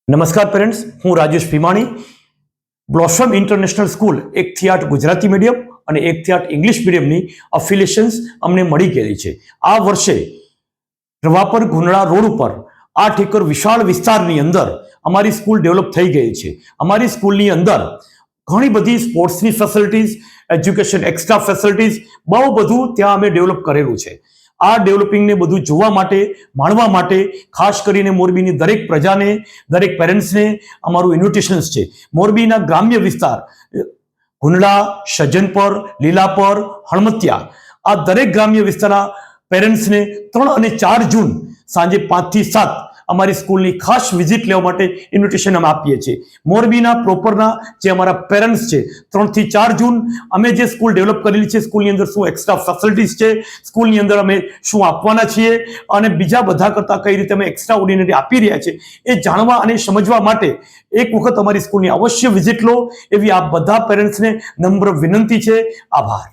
નમસ્કાર પેરેન્ટ્સ, હું Rajesh Bhimani. Blossom international school 1 થી 8 ગુજરાતી મીડિયમ અને 1 થી 8 ઇંગ્લિશ મીડિયમની અફિલિએશન્સ અમને મળી ગયેલી છે. આ વર્ષે રવાપર ગુંદળા રોડ ઉપર 8 એકર વિશાળ વિસ્તારની અંદર અમારી સ્કૂલ ડેવલપ થઈ ગઈ છે. અમારી સ્કૂલની અંદર ઘણી બધી સ્પોર્ટ્સની ફેસિલિટીઝ, એજ્યુકેશન એક્સ્ટ્રા ફેસિલિટીઝ, બહુ બધું ત્યાં અમે ડેવલપ કરેલું છે. આ ડેવલપિંગને બધું જોવા માટે, માણવા માટે ખાસ કરીને મોરબીની દરેક પ્રજાને, દરેક પેરેન્ટ્સને અમારું ઇન્વિટેશન્સ છે. મોરબીના ગ્રામ્ય વિસ્તાર ગુંદળા, સજ્જનપર, લીલાપર, હળમતિયા, આ દરેક ગ્રામ્ય વિસ્તારના પેરેન્ટ્સને 3 અને 4 જૂન સાંજે 5 થી 7 અમારી સ્કૂલની ખાસ વિઝિટ લેવા માટે ઇન્વિટેશન અમે આપીએ છીએ. મોરબીના પ્રોપરના જે અમારા પેરેન્ટ્સ છે, 3 થી 4 જૂન અમે જે સ્કૂલ ડેવલપ કરેલી છે, સ્કૂલની અંદર શું એક્સ્ટ્રા ફેસિલિટીઝ છે, સ્કૂલની અંદર અમે શું આપવાના છીએ અને બીજા બધા કરતાં કઈ રીતે અમે એક્સ્ટ્રા ઓર્ડિનરી આપી રહ્યા છીએ, એ જાણવા અને સમજવા માટે એક વખત અમારી સ્કૂલની અવશ્ય વિઝિટ લો એવી આપ બધા પેરેન્ટ્સને નમ્ર વિનંતી છે. આભાર.